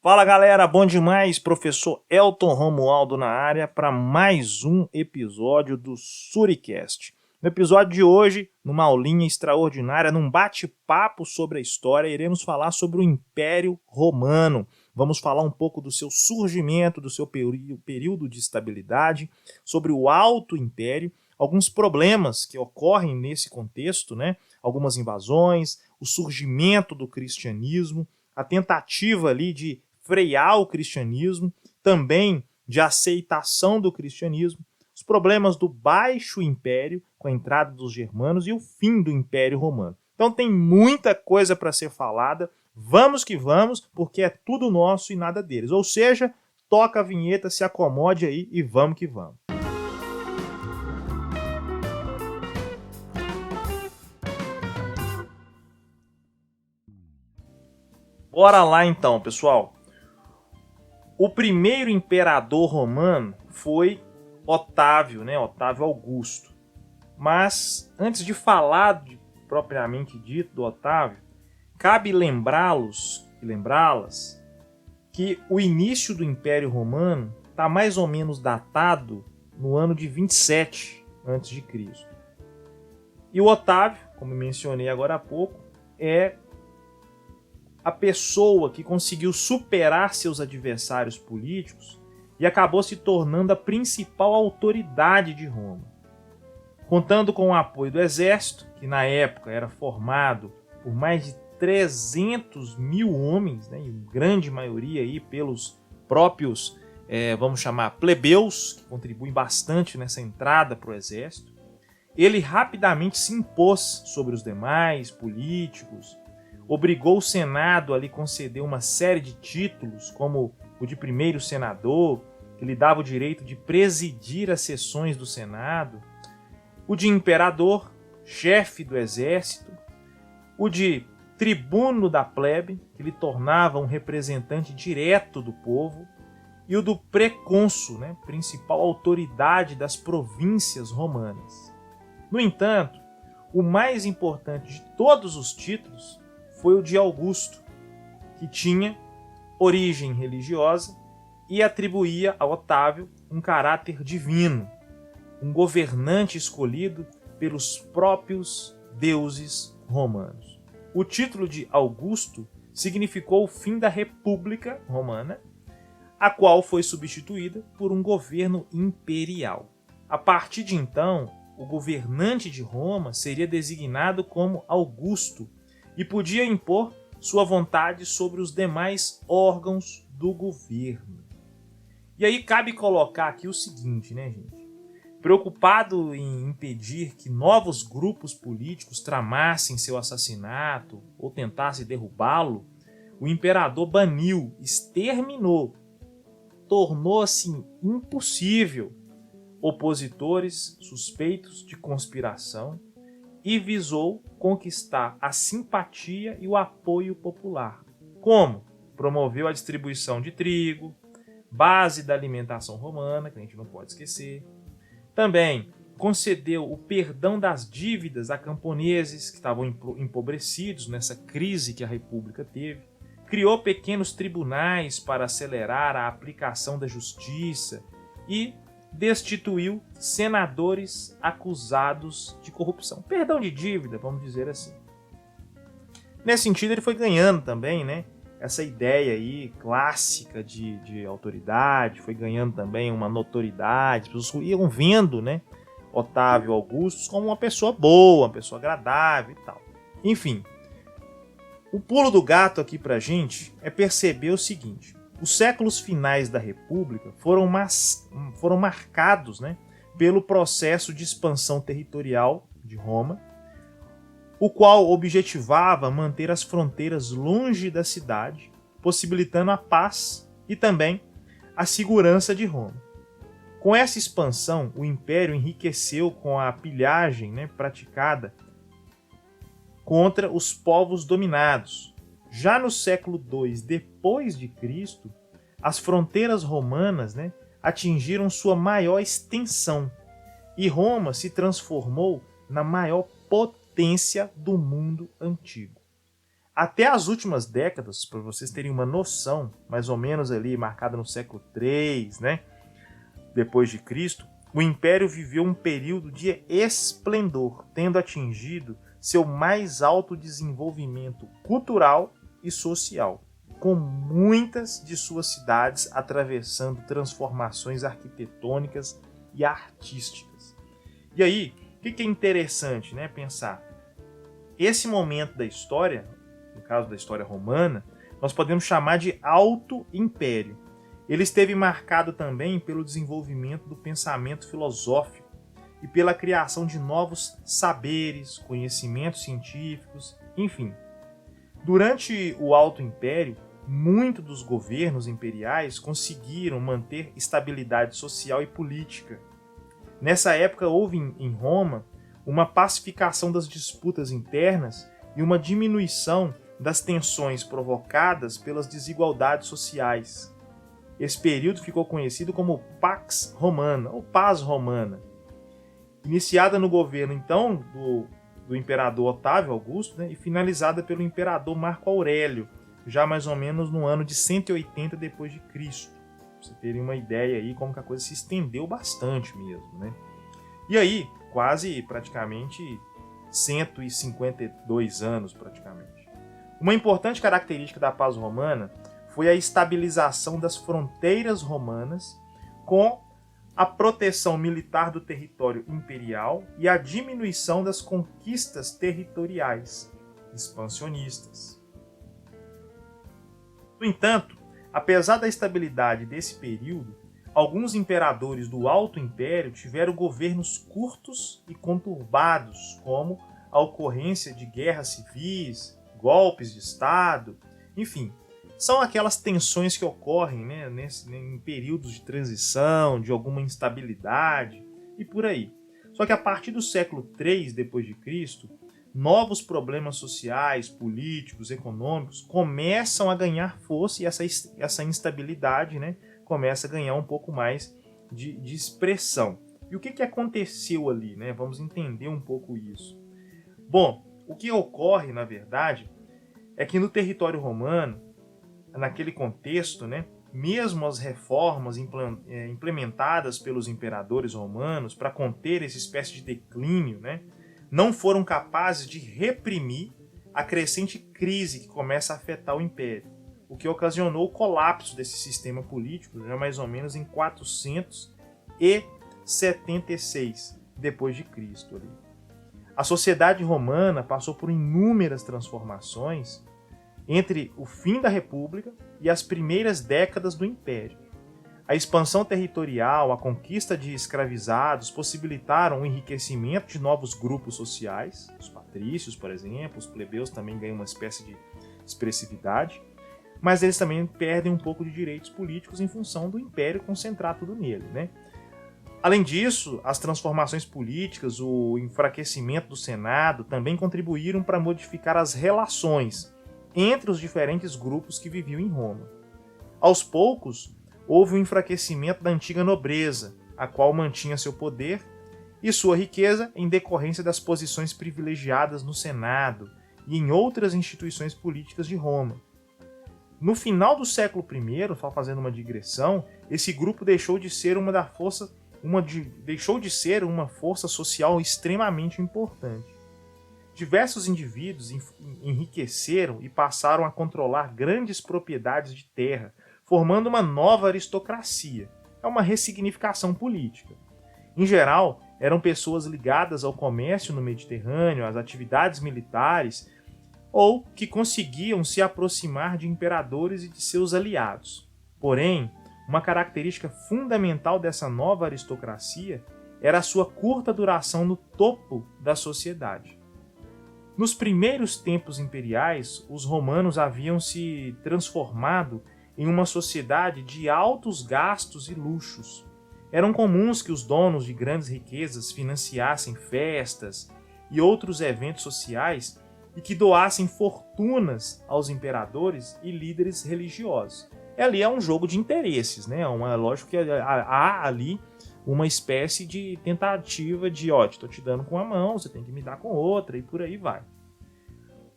Fala galera, bom demais? Professor Elton Romualdo na área para mais um episódio do Suricast. No episódio de hoje, numa aulinha extraordinária, num bate-papo sobre a história, iremos falar sobre o Império Romano. Vamos falar um pouco do seu surgimento, do seu período de estabilidade, sobre o Alto Império, alguns problemas que ocorrem nesse contexto, né? Algumas invasões, o surgimento do cristianismo, a tentativa ali de frear o cristianismo, também de aceitação do cristianismo, os problemas do Baixo Império, com a entrada dos germanos, e o fim do Império Romano. Então tem muita coisa para ser falada, vamos que vamos, porque é tudo nosso e nada deles. Ou seja, toca a vinheta, se acomode aí e vamos que vamos. Bora lá então, pessoal. O primeiro imperador romano foi Otávio, né? Otávio Augusto. Mas antes de falar propriamente dito do Otávio, cabe lembrá-las que o início do Império Romano está mais ou menos datado no ano de 27 a.C. E o Otávio, como mencionei agora há pouco, é a pessoa que conseguiu superar seus adversários políticos e acabou se tornando a principal autoridade de Roma. Contando com o apoio do exército, que na época era formado por mais de 300 mil homens, né, em grande maioria aí pelos próprios, vamos chamar, plebeus, que contribuem bastante nessa entrada para o exército, ele rapidamente se impôs sobre os demais políticos, obrigou o Senado a lhe conceder uma série de títulos, como o de primeiro senador, que lhe dava o direito de presidir as sessões do Senado, o de imperador, chefe do exército, o de tribuno da plebe, que lhe tornava um representante direto do povo, e o do precônsul, né, principal autoridade das províncias romanas. No entanto, o mais importante de todos os títulos foi o de Augusto, que tinha origem religiosa e atribuía a Otávio um caráter divino, um governante escolhido pelos próprios deuses romanos. O título de Augusto significou o fim da República Romana, a qual foi substituída por um governo imperial. A partir de então, o governante de Roma seria designado como Augusto, e podia impor sua vontade sobre os demais órgãos do governo. E aí cabe colocar aqui o seguinte, né, gente? Preocupado em impedir que novos grupos políticos tramassem seu assassinato ou tentassem derrubá-lo, o imperador baniu, exterminou, tornou assim impossível opositores suspeitos de conspiração e visou conquistar a simpatia e o apoio popular. Como? Promoveu a distribuição de trigo, base da alimentação romana, que a gente não pode esquecer. Também concedeu o perdão das dívidas a camponeses que estavam empobrecidos nessa crise que a República teve. Criou pequenos tribunais para acelerar a aplicação da justiça e destituiu senadores acusados de corrupção. Perdão de dívida, vamos dizer assim. Nesse sentido, ele foi ganhando também, né, essa ideia aí clássica de autoridade, foi ganhando também uma notoriedade, as pessoas iam vendo, né, Otávio Augusto como uma pessoa boa, uma pessoa agradável e tal. Enfim, o pulo do gato aqui pra gente é perceber o seguinte: os séculos finais da República foram marcados, né, pelo processo de expansão territorial de Roma, o qual objetivava manter as fronteiras longe da cidade, possibilitando a paz e também a segurança de Roma. Com essa expansão, o Império enriqueceu com a pilhagem, né, praticada contra os povos dominados. Já no século II depois de Cristo, as fronteiras romanas, né, atingiram sua maior extensão e Roma se transformou na maior potência do mundo antigo. Até as últimas décadas, para vocês terem uma noção, mais ou menos ali marcada no século III, né, depois de Cristo, o Império viveu um período de esplendor, tendo atingido seu mais alto desenvolvimento cultural e social, com muitas de suas cidades atravessando transformações arquitetônicas e artísticas. E aí, o que é interessante, né, pensar? Esse momento da história, no caso da história romana, nós podemos chamar de Alto Império. Ele esteve marcado também pelo desenvolvimento do pensamento filosófico e pela criação de novos saberes, conhecimentos científicos, enfim. Durante o Alto Império, muitos dos governos imperiais conseguiram manter estabilidade social e política. Nessa época houve em Roma uma pacificação das disputas internas e uma diminuição das tensões provocadas pelas desigualdades sociais. Esse período ficou conhecido como Pax Romana, ou Paz Romana. Iniciada no governo, então, do imperador Otávio Augusto, né, e finalizada pelo imperador Marco Aurélio, já mais ou menos no ano de 180 depois de Cristo. Pra você terem uma ideia aí como que a coisa se estendeu bastante mesmo, né? E aí, quase praticamente 152 anos praticamente. Uma importante característica da paz romana foi a estabilização das fronteiras romanas com a proteção militar do território imperial e a diminuição das conquistas territoriais expansionistas. No entanto, apesar da estabilidade desse período, alguns imperadores do Alto Império tiveram governos curtos e conturbados, como a ocorrência de guerras civis, golpes de Estado, enfim. São aquelas tensões que ocorrem, né, em períodos de transição, de alguma instabilidade e por aí. Só que a partir do século III depois de Cristo, novos problemas sociais, políticos, econômicos começam a ganhar força e essa instabilidade, né, começa a ganhar um pouco mais de expressão. E o que aconteceu ali, né? Vamos entender um pouco isso. Bom, o que ocorre, na verdade, é que no território romano, naquele contexto, né, mesmo as reformas implementadas pelos imperadores romanos para conter essa espécie de declínio, né, não foram capazes de reprimir a crescente crise que começa a afetar o império, o que ocasionou o colapso desse sistema político já mais ou menos em 476 depois de Cristo. A sociedade romana passou por inúmeras transformações entre o fim da República e as primeiras décadas do Império. A expansão territorial, a conquista de escravizados possibilitaram o enriquecimento de novos grupos sociais, os patrícios, por exemplo, os plebeus também ganham uma espécie de expressividade, mas eles também perdem um pouco de direitos políticos em função do Império concentrar tudo nele, né? Além disso, as transformações políticas, o enfraquecimento do Senado também contribuíram para modificar as relações entre os diferentes grupos que viviam em Roma. Aos poucos, houve um enfraquecimento da antiga nobreza, a qual mantinha seu poder e sua riqueza em decorrência das posições privilegiadas no Senado e em outras instituições políticas de Roma. No final do século I, só fazendo uma digressão, esse grupo deixou de ser uma força social extremamente importante. Diversos indivíduos enriqueceram e passaram a controlar grandes propriedades de terra, formando uma nova aristocracia. É uma ressignificação política. Em geral, eram pessoas ligadas ao comércio no Mediterrâneo, às atividades militares, ou que conseguiam se aproximar de imperadores e de seus aliados. Porém, uma característica fundamental dessa nova aristocracia era a sua curta duração no topo da sociedade. Nos primeiros tempos imperiais, os romanos haviam se transformado em uma sociedade de altos gastos e luxos. Eram comuns que os donos de grandes riquezas financiassem festas e outros eventos sociais e que doassem fortunas aos imperadores e líderes religiosos. Ali é um jogo de interesses, né? Lógico que há ali uma espécie de tentativa de, estou te dando com uma mão, você tem que me dar com outra, e por aí vai.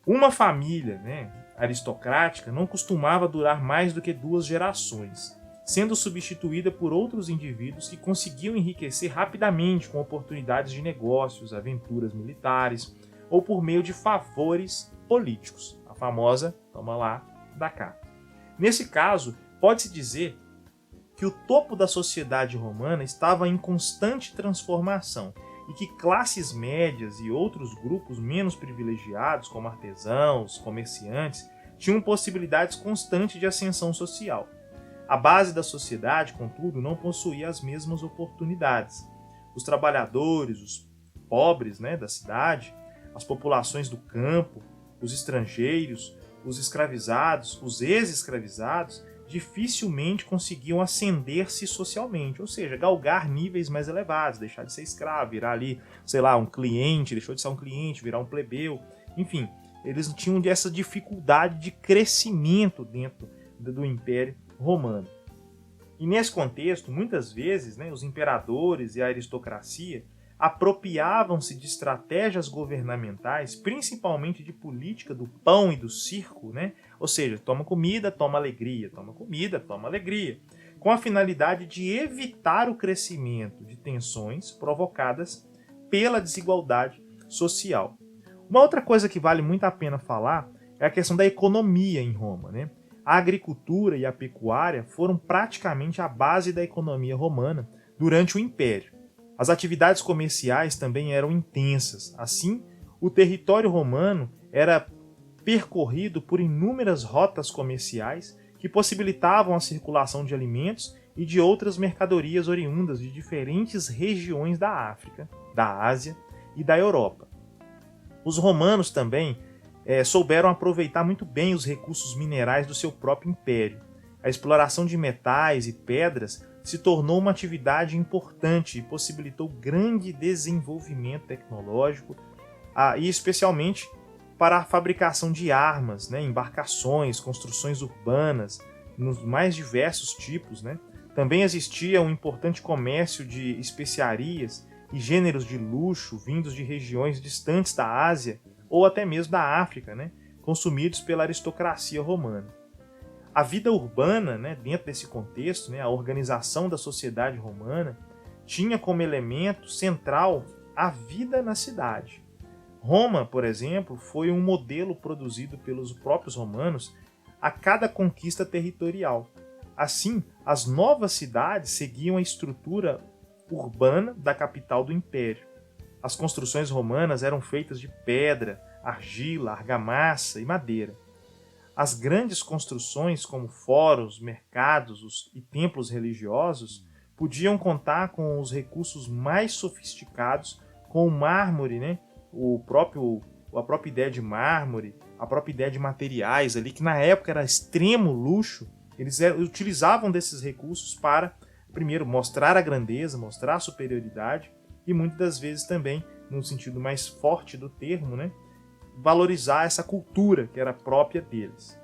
Uma família, né, aristocrática não costumava durar mais do que 2 gerações, sendo substituída por outros indivíduos que conseguiam enriquecer rapidamente com oportunidades de negócios, aventuras militares ou por meio de favores políticos. A famosa toma lá, dá cá. Nesse caso, pode-se dizer que o topo da sociedade romana estava em constante transformação e que classes médias e outros grupos menos privilegiados, como artesãos, comerciantes, tinham possibilidades constantes de ascensão social. A base da sociedade, contudo, não possuía as mesmas oportunidades. Os trabalhadores, os pobres, né, da cidade, as populações do campo, os estrangeiros, os escravizados, os ex-escravizados, dificilmente conseguiam ascender-se socialmente, ou seja, galgar níveis mais elevados, deixar de ser escravo, virar ali, sei lá, um cliente, deixou de ser um cliente, virar um plebeu, enfim, eles tinham essa dificuldade de crescimento dentro do Império Romano. E nesse contexto, muitas vezes, né, os imperadores e a aristocracia apropriavam-se de estratégias governamentais, principalmente de política do pão e do circo, né? Ou seja, toma comida, toma alegria, toma comida, toma alegria, com a finalidade de evitar o crescimento de tensões provocadas pela desigualdade social. Uma outra coisa que vale muito a pena falar é a questão da economia em Roma, né? A agricultura e a pecuária foram praticamente a base da economia romana durante o Império. As atividades comerciais também eram intensas. Assim, o território romano era percorrido por inúmeras rotas comerciais que possibilitavam a circulação de alimentos e de outras mercadorias oriundas de diferentes regiões da África, da Ásia e da Europa. Os romanos também souberam aproveitar muito bem os recursos minerais do seu próprio império. A exploração de metais e pedras se tornou uma atividade importante e possibilitou grande desenvolvimento tecnológico, e especialmente para a fabricação de armas, né, embarcações, construções urbanas, nos mais diversos tipos, né. Também existia um importante comércio de especiarias e gêneros de luxo vindos de regiões distantes da Ásia ou até mesmo da África, né, consumidos pela aristocracia romana. A vida urbana, né, dentro desse contexto, né, a organização da sociedade romana, tinha como elemento central a vida na cidade. Roma, por exemplo, foi um modelo produzido pelos próprios romanos a cada conquista territorial. Assim, as novas cidades seguiam a estrutura urbana da capital do império. As construções romanas eram feitas de pedra, argila, argamassa e madeira. As grandes construções, como fóruns, mercados e templos religiosos, podiam contar com os recursos mais sofisticados, com o mármore, né? A própria ideia de mármore, a própria ideia de materiais ali, que na época era extremo luxo. Eles utilizavam desses recursos para, primeiro, mostrar a grandeza, mostrar a superioridade e muitas das vezes também, no sentido mais forte do termo, né? Valorizar essa cultura que era própria deles.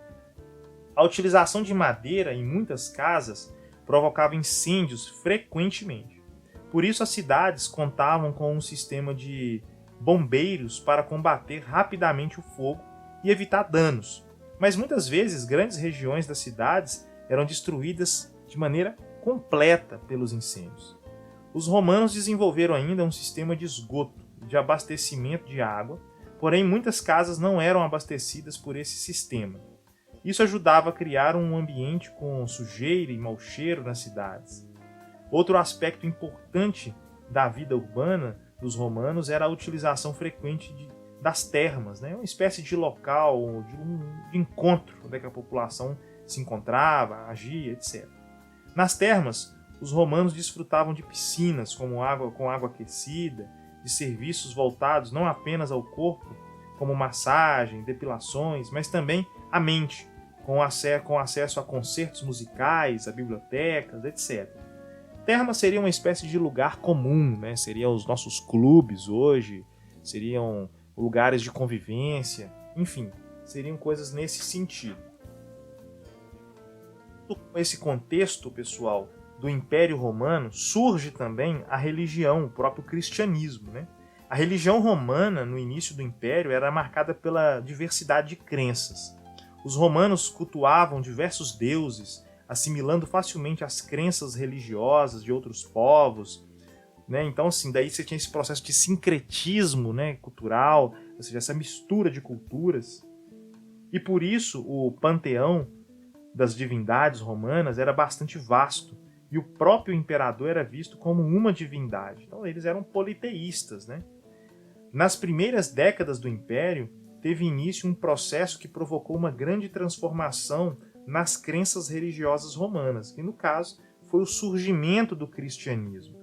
A utilização de madeira em muitas casas provocava incêndios frequentemente. Por isso as cidades contavam com um sistema de bombeiros para combater rapidamente o fogo e evitar danos. Mas muitas vezes grandes regiões das cidades eram destruídas de maneira completa pelos incêndios. Os romanos desenvolveram ainda um sistema de esgoto, de abastecimento de água, porém muitas casas não eram abastecidas por esse sistema. Isso ajudava a criar um ambiente com sujeira e mau cheiro nas cidades. Outro aspecto importante da vida urbana dos romanos era a utilização frequente das termas, né? Uma espécie de local, de encontro, onde a população se encontrava, agia, etc. Nas termas, os romanos desfrutavam de piscinas com água aquecida, de serviços voltados não apenas ao corpo, como massagem, depilações, mas também à mente, com acesso a concertos musicais, a bibliotecas, etc. Termas seria uma espécie de lugar comum, né? Seriam os nossos clubes hoje, seriam lugares de convivência, enfim, seriam coisas nesse sentido. Com esse contexto, pessoal, do Império Romano, surge também a religião, o próprio cristianismo, né? A religião romana, no início do Império, era marcada pela diversidade de crenças. Os romanos cultuavam diversos deuses, assimilando facilmente as crenças religiosas de outros povos, né? Então, assim, daí você tinha esse processo de sincretismo, né, cultural, ou seja, essa mistura de culturas. E por isso o panteão das divindades romanas era bastante vasto, e o próprio imperador era visto como uma divindade. Então eles eram politeístas, né? Nas primeiras décadas do Império, teve início um processo que provocou uma grande transformação nas crenças religiosas romanas, que no caso foi o surgimento do cristianismo.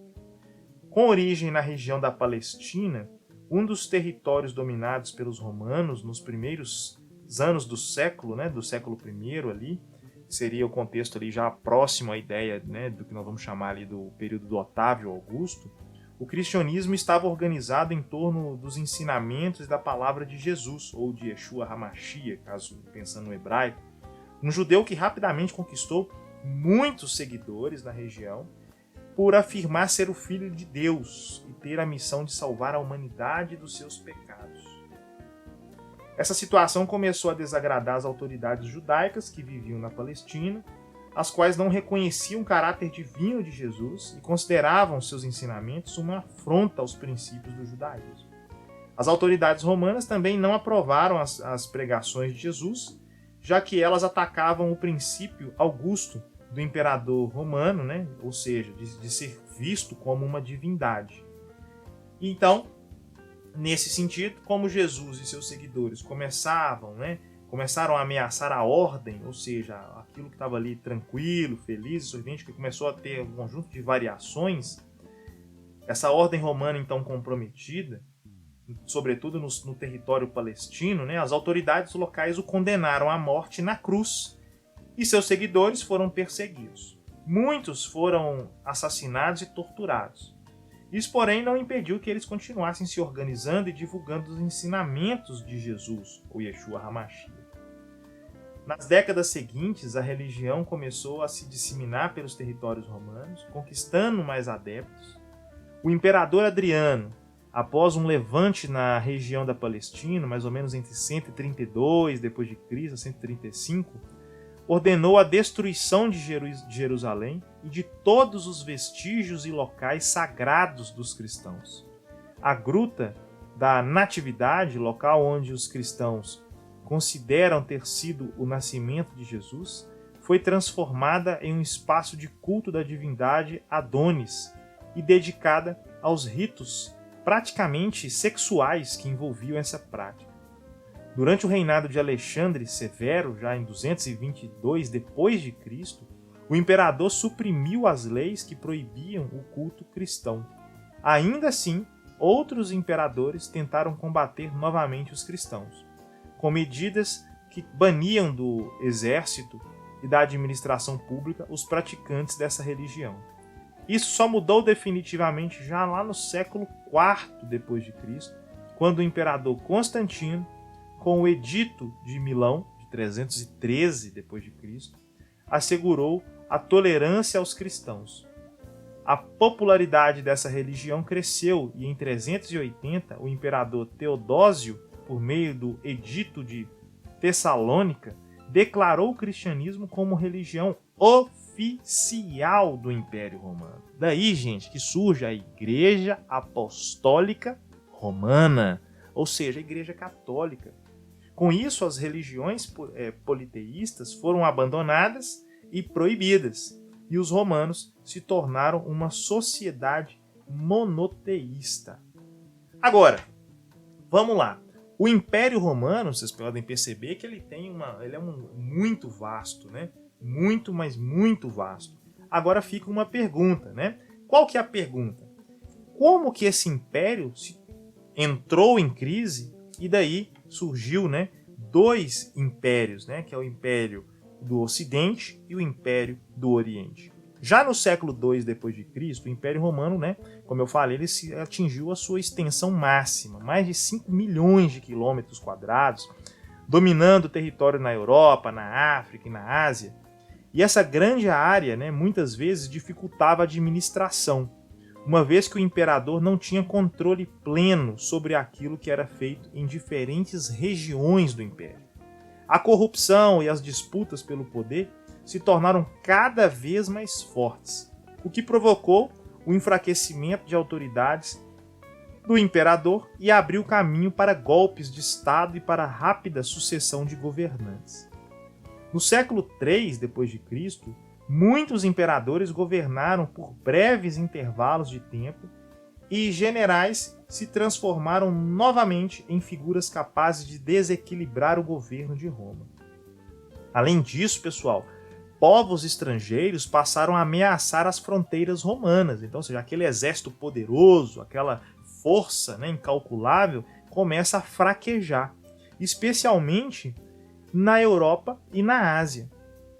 Com origem na região da Palestina, um dos territórios dominados pelos romanos nos primeiros anos do século I ali, seria o contexto ali já próximo à ideia, né, do que nós vamos chamar ali do período do Otávio Augusto, o cristianismo estava organizado em torno dos ensinamentos da palavra de Jesus, ou de Yeshua HaMashiach, caso pensando no hebraico, um judeu que rapidamente conquistou muitos seguidores na região por afirmar ser o Filho de Deus e ter a missão de salvar a humanidade dos seus pecados. Essa situação começou a desagradar as autoridades judaicas que viviam na Palestina, as quais não reconheciam o caráter divino de Jesus e consideravam seus ensinamentos uma afronta aos princípios do judaísmo. As autoridades romanas também não aprovaram as pregações de Jesus, já que elas atacavam o princípio augusto do imperador romano, né? Ou seja, de ser visto como uma divindade. Então, nesse sentido, como Jesus e seus seguidores começaram a ameaçar a ordem, ou seja, aquilo que estava ali tranquilo, feliz, sorridente, que começou a ter um conjunto de variações, essa ordem romana então comprometida, sobretudo no território palestino, né, as autoridades locais o condenaram à morte na cruz e seus seguidores foram perseguidos. Muitos foram assassinados e torturados. Isso, porém, não impediu que eles continuassem se organizando e divulgando os ensinamentos de Jesus, ou Yeshua HaMashiach. Nas décadas seguintes, a religião começou a se disseminar pelos territórios romanos, conquistando mais adeptos. O imperador Adriano, após um levante na região da Palestina, mais ou menos entre 132 d.C. a 135, ordenou a destruição de Jerusalém e de todos os vestígios e locais sagrados dos cristãos. A Gruta da Natividade, local onde os cristãos consideram ter sido o nascimento de Jesus, foi transformada em um espaço de culto da divindade Adonis e dedicada aos ritos praticamente sexuais que envolviam essa prática. Durante o reinado de Alexandre Severo, já em 222 d.C., o imperador suprimiu as leis que proibiam o culto cristão. Ainda assim, outros imperadores tentaram combater novamente os cristãos, com medidas que baniam do exército e da administração pública os praticantes dessa religião. Isso só mudou definitivamente já lá no século IV d.C., quando o imperador Constantino, com o Edito de Milão, de 313 d.C., assegurou a tolerância aos cristãos. A popularidade dessa religião cresceu e em 380 o imperador Teodósio, por meio do Edito de Tessalônica, declarou o cristianismo como religião oficial do Império Romano. Daí, gente, que surge a Igreja Apostólica Romana, ou seja, a Igreja Católica. Com isso, as religiões politeístas foram abandonadas e proibidas, e os romanos se tornaram uma sociedade monoteísta. Agora, vamos lá. O Império Romano, vocês podem perceber que ele é muito vasto, né? Muito, mas muito vasto. Agora fica uma pergunta, né? Qual que é a pergunta? Como que esse império entrou em crise e daí surgiu, né, dois impérios, né, que é o Império do Ocidente e o Império do Oriente. Já no século II d.C., o Império Romano, né, como eu falei, ele atingiu a sua extensão máxima, mais de 5 milhões de quilômetros quadrados, dominando o território na Europa, na África e na Ásia. E essa grande área, né, muitas vezes dificultava a administração. uma vez que o imperador não tinha controle pleno sobre aquilo que era feito em diferentes regiões do império. A corrupção e as disputas pelo poder se tornaram cada vez mais fortes, o que provocou o enfraquecimento de autoridades do imperador e abriu caminho para golpes de Estado e para a rápida sucessão de governantes. No século III d.C., muitos imperadores governaram por breves intervalos de tempo e generais se transformaram novamente em figuras capazes de desequilibrar o governo de Roma. Além disso, pessoal, povos estrangeiros passaram a ameaçar as fronteiras romanas. Então, ou seja, aquele exército poderoso, aquela força, né, incalculável, começa a fraquejar, especialmente na Europa e na Ásia.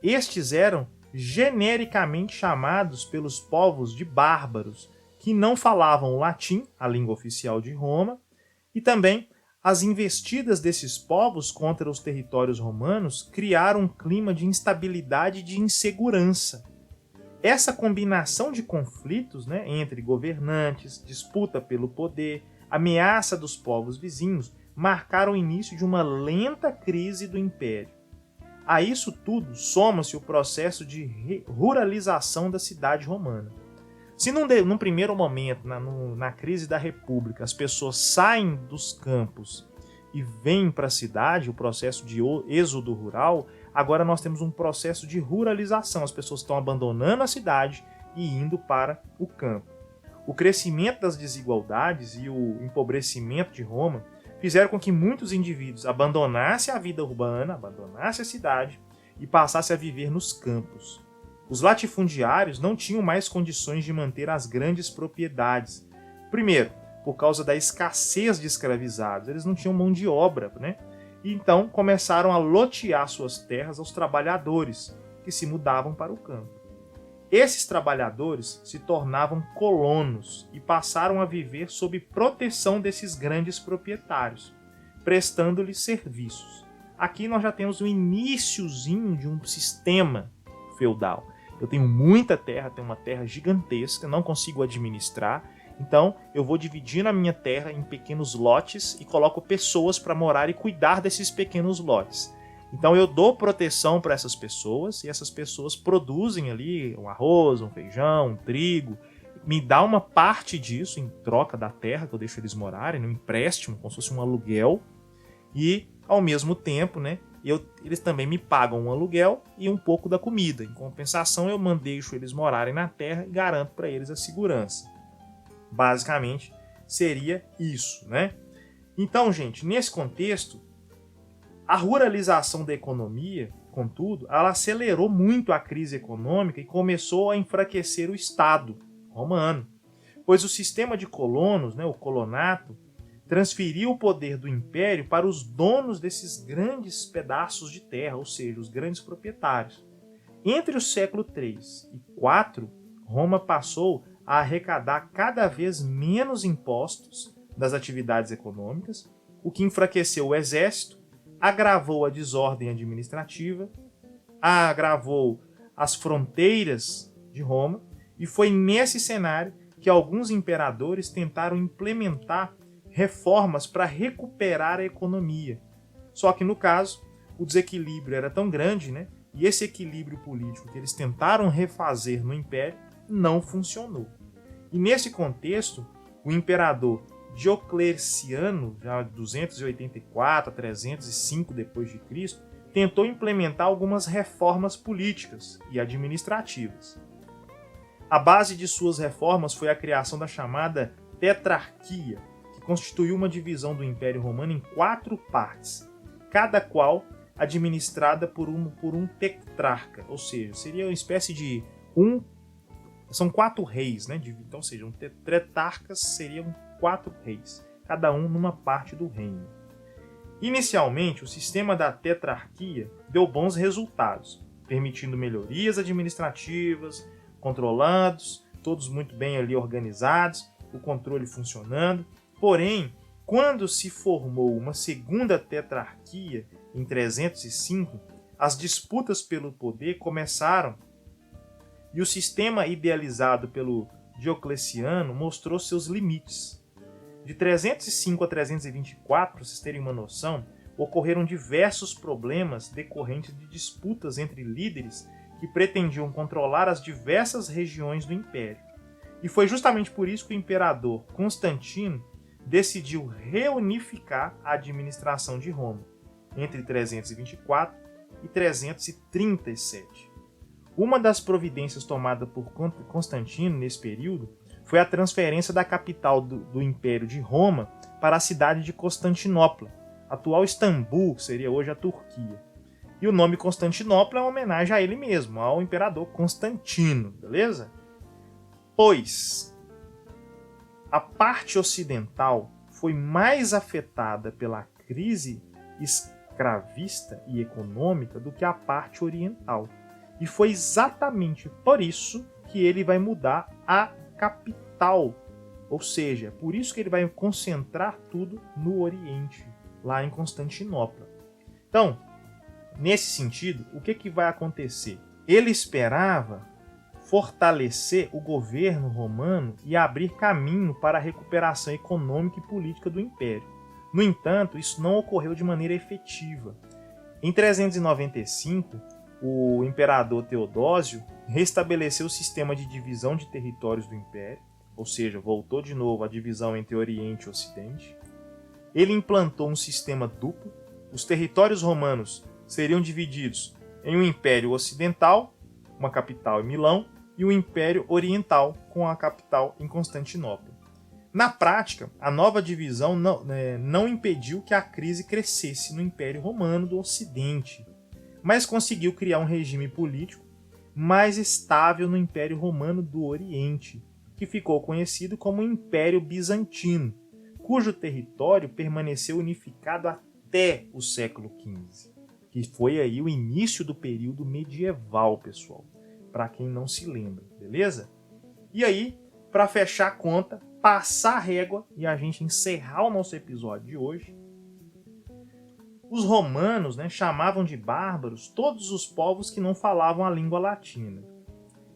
Estes eram genericamente chamados pelos povos de bárbaros, que não falavam o latim, a língua oficial de Roma, e também as investidas desses povos contra os territórios romanos criaram um clima de instabilidade e de insegurança. Essa combinação de conflitos, né, entre governantes, disputa pelo poder, ameaça dos povos vizinhos, marcaram o início de uma lenta crise do império. A isso tudo soma-se o processo de ruralização da cidade romana. Se num primeiro momento, na crise da República, as pessoas saem dos campos e vêm para a cidade, o processo de êxodo rural, agora nós temos um processo de ruralização. As pessoas estão abandonando a cidade e indo para o campo. O crescimento das desigualdades e o empobrecimento de Roma fizeram com que muitos indivíduos abandonassem a vida urbana, abandonassem a cidade e passassem a viver nos campos. Os latifundiários não tinham mais condições de manter as grandes propriedades. Primeiro, por causa da escassez de escravizados, eles não tinham mão de obra, né? E então começaram a lotear suas terras aos trabalhadores, que se mudavam para o campo. Esses trabalhadores se tornavam colonos e passaram a viver sob proteção desses grandes proprietários, prestando-lhes serviços. Aqui nós já temos o iniciozinho de um sistema feudal. Eu tenho muita terra, tenho uma terra gigantesca, não consigo administrar, então eu vou dividindo a minha terra em pequenos lotes e coloco pessoas para morar e cuidar desses pequenos lotes. Então eu dou proteção para essas pessoas e essas pessoas produzem ali um arroz, um feijão, um trigo, me dá uma parte disso em troca da terra que eu deixo eles morarem, um empréstimo, como se fosse um aluguel, e ao mesmo tempo, né, eles também me pagam um aluguel e um pouco da comida. Em compensação, eu deixo eles morarem na terra e garanto para eles a segurança. Basicamente, seria isso, né? Então, gente, nesse contexto, a ruralização da economia, contudo, ela acelerou muito a crise econômica e começou a enfraquecer o Estado romano, pois o sistema de colonos, né, o colonato, transferiu o poder do império para os donos desses grandes pedaços de terra, ou seja, os grandes proprietários. Entre o século III e IV, Roma passou a arrecadar cada vez menos impostos das atividades econômicas, o que enfraqueceu o exército, agravou a desordem administrativa, agravou as fronteiras de Roma, e foi nesse cenário que alguns imperadores tentaram implementar reformas para recuperar a economia. Só que, no caso, o desequilíbrio era tão grande, né? E esse equilíbrio político que eles tentaram refazer no Império não funcionou. E nesse contexto, o imperador Diocleciano, já de 284 a 305 d.C., tentou implementar algumas reformas políticas e administrativas. A base de suas reformas foi a criação da chamada tetrarquia, que constituiu uma divisão do Império Romano em 4 partes, cada qual administrada por um tetrarca, ou seja, seria uma espécie de são 4 reis, né? Então, ou seja, tetrarcas seriam 4 reis, cada um numa parte do reino. Inicialmente, o sistema da tetrarquia deu bons resultados, permitindo melhorias administrativas, controlados, todos muito bem ali organizados, o controle funcionando. Porém, quando se formou uma segunda tetrarquia, em 305, as disputas pelo poder começaram e o sistema idealizado pelo Diocleciano mostrou seus limites. De 305 a 324, para vocês terem uma noção, ocorreram diversos problemas decorrentes de disputas entre líderes que pretendiam controlar as diversas regiões do império. E foi justamente por isso que o imperador Constantino decidiu reunificar a administração de Roma entre 324 e 337. Uma das providências tomadas por Constantino nesse período foi a transferência da capital do Império de Roma para a cidade de Constantinopla, atual Istambul, que seria hoje a Turquia. E o nome Constantinopla é uma homenagem a ele mesmo, ao imperador Constantino, beleza? Pois a parte ocidental foi mais afetada pela crise escravista e econômica do que a parte oriental. E foi exatamente por isso que ele vai mudar a capital. Ou seja, por isso que ele vai concentrar tudo no Oriente, lá em Constantinopla. Então, nesse sentido, o que vai acontecer? Ele esperava fortalecer o governo romano e abrir caminho para a recuperação econômica e política do império. No entanto, isso não ocorreu de maneira efetiva. Em 395, o imperador Teodósio restabeleceu o sistema de divisão de territórios do império, ou seja, voltou de novo a divisão entre Oriente e Ocidente. Ele implantou um sistema duplo. Os territórios romanos seriam divididos em um império ocidental, uma capital em Milão, e um império oriental, com a capital em Constantinopla. Na prática, a nova divisão não impediu que a crise crescesse no Império Romano do Ocidente, mas conseguiu criar um regime político mais estável no Império Romano do Oriente, que ficou conhecido como Império Bizantino, cujo território permaneceu unificado até o século XV, que foi aí o início do período medieval, pessoal, para quem não se lembra, beleza? E aí, para fechar a conta, passar a régua e a gente encerrar o nosso episódio de hoje, os romanos, chamavam de bárbaros todos os povos que não falavam a língua latina.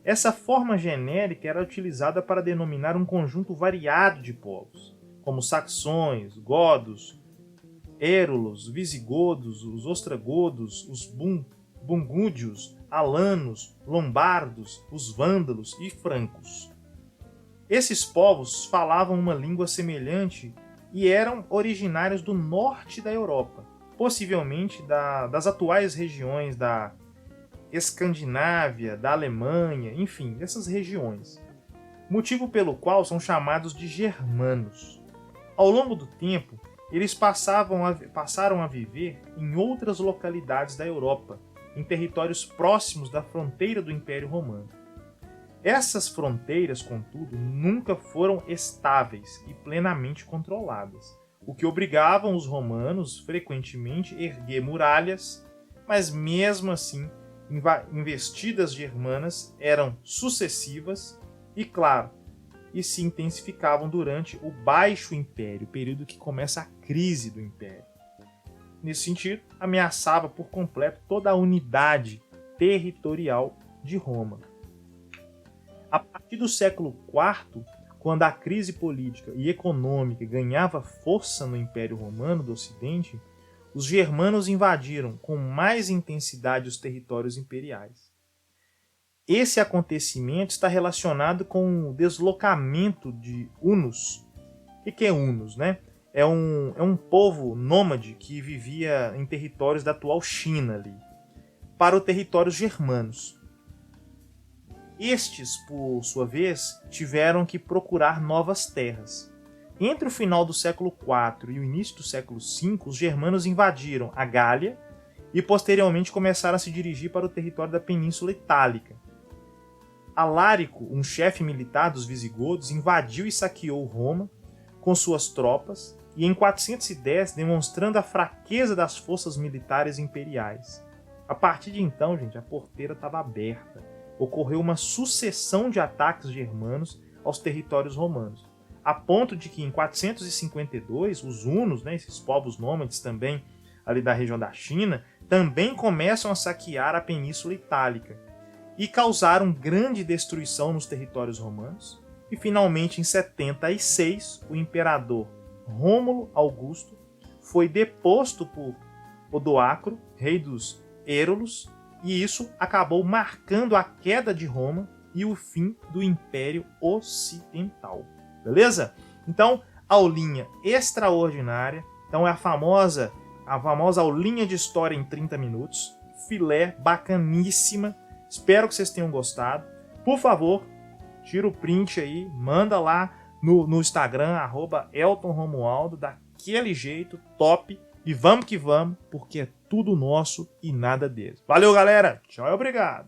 Essa forma genérica era utilizada para denominar um conjunto variado de povos, como saxões, godos, érulos, visigodos, os ostrogodos, os burgúndios, alanos, lombardos, os vândalos e francos. Esses povos falavam uma língua semelhante e eram originários do norte da Europa, possivelmente das atuais regiões da Escandinávia, da Alemanha, enfim, dessas regiões. Motivo pelo qual são chamados de germanos. Ao longo do tempo, eles passaram a viver em outras localidades da Europa, em territórios próximos da fronteira do Império Romano. Essas fronteiras, contudo, nunca foram estáveis e plenamente controladas, o que obrigavam os romanos frequentemente a erguer muralhas, mas mesmo assim, investidas germanas eram sucessivas e, claro, e se intensificavam durante o Baixo Império, período que começa a crise do Império. Nesse sentido, ameaçava por completo toda a unidade territorial de Roma. A partir do século IV, quando a crise política e econômica ganhava força no Império Romano do Ocidente, os germanos invadiram com mais intensidade os territórios imperiais. Esse acontecimento está relacionado com o deslocamento de hunos. O que é hunos, É um povo nômade que vivia em territórios da atual China ali, para os territórios germanos. Estes, por sua vez, tiveram que procurar novas terras. Entre o final do século IV e o início do século V, os germanos invadiram a Gália e posteriormente começaram a se dirigir para o território da Península Itálica. Alárico, um chefe militar dos visigodos, invadiu e saqueou Roma com suas tropas e em 410, demonstrando a fraqueza das forças militares imperiais. A partir de então, a porteira estava aberta. Ocorreu uma sucessão de ataques germanos aos territórios romanos, a ponto de que em 452 os hunos, esses povos nômades também ali da região da China, também começam a saquear a Península Itálica e causaram grande destruição nos territórios romanos E finalmente em 76, o imperador Rômulo Augusto foi deposto por Odoacro, rei dos Érulos, e isso acabou marcando a queda de Roma e o fim do Império Ocidental. Beleza? Então, aulinha extraordinária. Então é a famosa aulinha de história em 30 minutos. Filé, bacaníssima. Espero que vocês tenham gostado. Por favor, tira o print aí, manda lá no Instagram, @EltonRomualdo, daquele jeito, top. E vamos que vamos, porque é tudo nosso e nada deles. Valeu, galera. Tchau e obrigado.